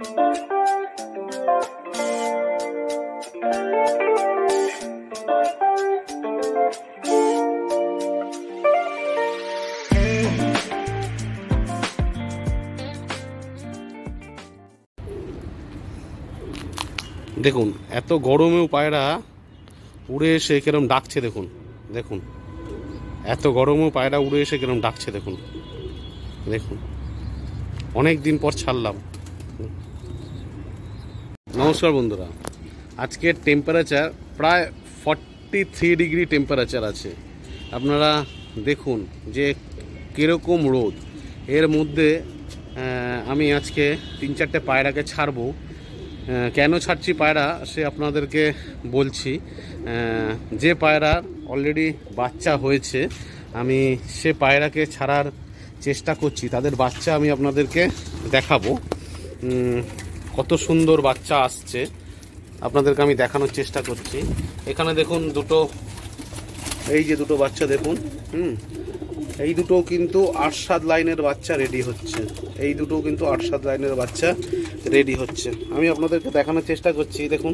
দেখুন এত গরমেও পায়রা উড়ে এসে কিরম ডাকছে দেখুন। দেখুন এত গরমেও পায়রা উড়ে এসে কিরম ডাকছে দেখুন। দেখুন অনেক দিন পর ছাড়লাম। নমস্কার বন্ধুরা, আজকের টেম্পারেচার প্রায় 43 ডিগ্রি টেম্পারেচার আছে। আপনারা দেখুন যে কীরকম রোদ। এর মধ্যে আমি আজকে 3-4টে পায়রাকে ছাড়বো। কেন ছাড়ছি পায়রা সে আপনাদেরকে বলছি। যে পায়রার অলরেডি বাচ্চা হয়েছে আমি সে পায়রাকে ছাড়ার চেষ্টা করছি। তাদের বাচ্চা আমি আপনাদেরকে দেখাবো। কত সুন্দর বাচ্চা আসছে আপনাদেরকে আমি দেখানোর চেষ্টা করছি। এখানে দেখুন দুটো, এই যে দুটো বাচ্চা দেখুন। এই দুটো কিন্তু 8-7 লাইনের বাচ্চা রেডি হচ্ছে। এই দুটো কিন্তু 8-7 লাইনের বাচ্চা রেডি হচ্ছে। আমি আপনাদেরকে দেখানোর চেষ্টা করছি। দেখুন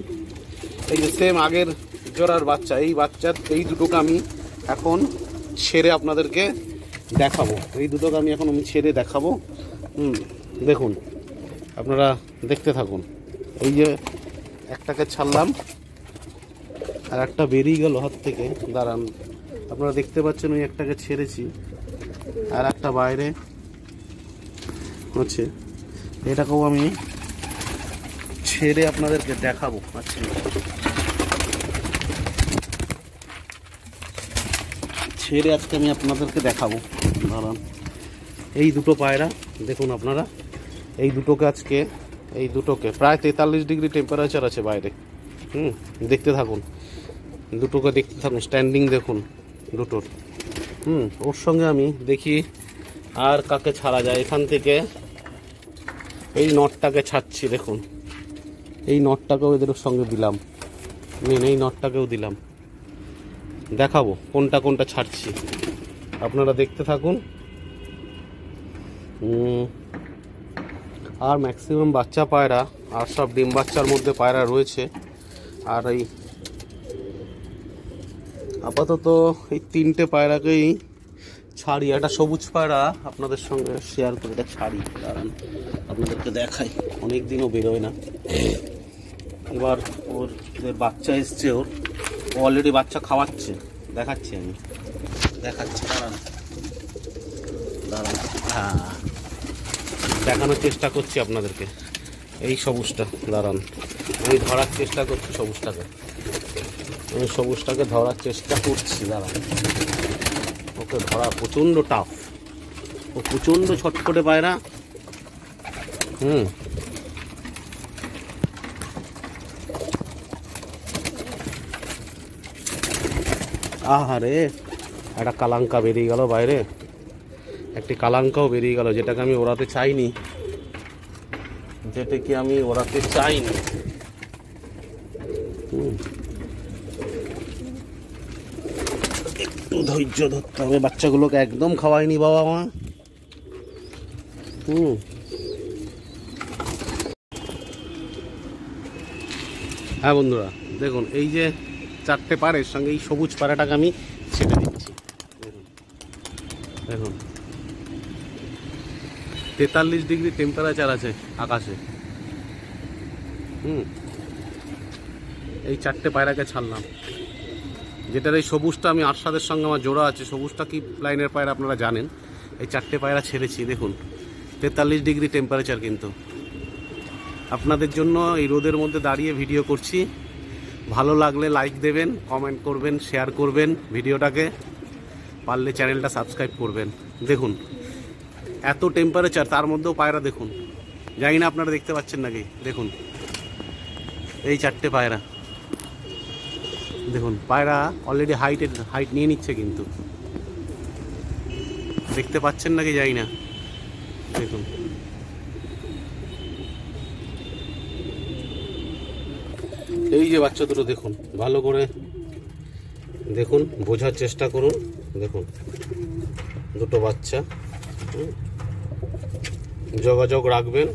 এই যে সেম আগের জোড়ার বাচ্চা, এই বাচ্চার এই দুটোকে আমি এখন ছেড়ে আপনাদেরকে দেখাবো। এই দুটোকে আমি এখন ছেড়ে দেখাবো। দেখুন আপনারা দেখতে থাকুন। এই যে একটাকে ছাড়লাম আর একটা বেরিয়ে গেল হাত থেকে। দাঁড়ান, আপনারা দেখতে পাচ্ছেন ওই একটাকে ছেড়েছি আর একটা বাইরে হচ্ছে। এটাকেও আমি ছেড়ে আপনাদেরকে দেখাবো। আচ্ছা ছেড়ে আজকে আমি আপনাদেরকে দেখাবো। দাঁড়ান, এই দুটো পায়রা দেখুন আপনারা। এই দুটোকে আজকে, এই দুটোকে প্রায় 43 ডিগ্রি টেম্পারেচার আছে বাইরে। দেখতে থাকুন, দুটোকে দেখতে থাকুন। স্ট্যান্ডিং দেখুন দুটোর। ওর সঙ্গে আমি দেখি আর কাকে ছাড়া যায়। এখান থেকে এই নটটাকে ছাড়ছি। দেখুন এই নটটাকেও এদের সঙ্গে দিলাম। এই নটটাকেও দিলাম। দেখাবো কোনটা কোনটা ছাড়ছি, আপনারা দেখতে থাকুন। আর ম্যাক্সিমাম বাচ্চা পায়রা আর সব ডিম বাচ্চার মধ্যে পায়রা রয়েছে। আর এই আপাতত এই 3টে পায়রাকেই ছাড়ি। একটা সবুজ পায়রা আপনাদের সঙ্গে শেয়ার করে এটা ছাড়ি। কারণ আপনাদেরকে দেখাই, অনেক দিনও বেরোয় না। এবার ওর বাচ্চা এসছে, ওর অলরেডি বাচ্চা খাওয়াচ্ছে। দেখাচ্ছি আমি, দেখাচ্ছি। দাঁড়ান হ্যাঁ, দেখানোর চেষ্টা করছি আপনাদেরকে। এই সবুজটা, দাঁড়ান আমি ধরার চেষ্টা করছি সবুজটাকে। আমি সবুজটাকে ধরার চেষ্টা করছি। দাঁড়ান, ওকে ধরা প্রচণ্ড টাফ। ও প্রচণ্ড ছটফটে পায়রা। আহারে একটা কালাঙ্কা বেরিয়ে গেল বাইরে। একটি কালাঙ্কাও বেরিয়ে গেল, যেটাকে আমি ওড়াতে চাইনি। একটু ধৈর্য ধরতে হবে। বাচ্চাগুলোকে একদম খাওয়াইনি বাবা মা। হ্যাঁ বন্ধুরা দেখুন, এই যে 4টে পাড়ের সঙ্গে এই সবুজ পাড়াটাকে আমি ছেড়ে দিচ্ছি। দেখুন 43 ডিগ্রি টেম্পারেচার আছে আকাশে। এই 4টে পায়রাকে ছাড়লাম। যেটার এই সবুজটা আমি আরশাদের সঙ্গে আমার জোড়া আছে। সবুজটা কি লাইনের পায়রা আপনারা জানেন। এই 4টে পায়রা ছেড়েছি। দেখুন 43 ডিগ্রি টেম্পারেচার। কিন্তু আপনাদের জন্য এই রোদের মধ্যে দাঁড়িয়ে ভিডিও করছি। ভালো লাগলে লাইক দেবেন, কমেন্ট করবেন, শেয়ার করবেন ভিডিওটাকে। পারলে চ্যানেলটা সাবস্ক্রাইব করবেন। দেখুন এত টেম্পারেচার, তার মধ্যেও পায়রা দেখুন। জানি না আপনারা দেখতে পাচ্ছেন নাকি। দেখুন এই 4টে পায়রা দেখুন। পায়রা অলরেডি হাইট নিয়ে নিচ্ছে, কিন্তু দেখতে পাচ্ছেন নাকি জানি না। দেখুন এই যে বাচ্চা দুটো দেখুন, ভালো করে দেখুন, বোঝার চেষ্টা করুন। দেখুন দুটো বাচ্চা। যোগাযোগ রাখবেন।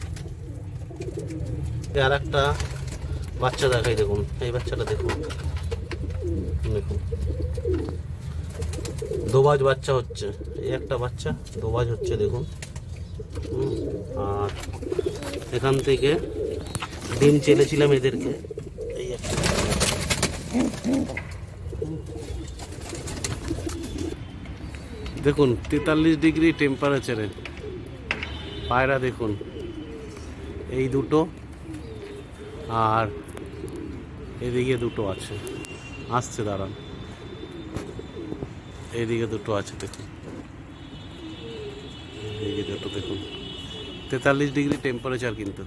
আর একটা বাচ্চা দেখাই, দেখুন এই বাচ্চাটা দেখুন, দেখুন দোবাজ বাচ্চা হচ্ছে, এই একটা বাচ্চা দোবাজ হচ্ছে দেখুন। আর এখান থেকে ডিম চেলেছিলাম এদেরকে, এই একটা দেখুন 43 ডিগ্রি টেম্পারেচারে পায়রা দেখুন, এই দুটো আর এদিকে দুটো আছে, আসছে দাঁড়ান, এইদিকে দুটো আছে দেখুন, এইদিকে দুটো দেখুন, 43 ডিগ্রি টেম্পারেচার কিন্তু।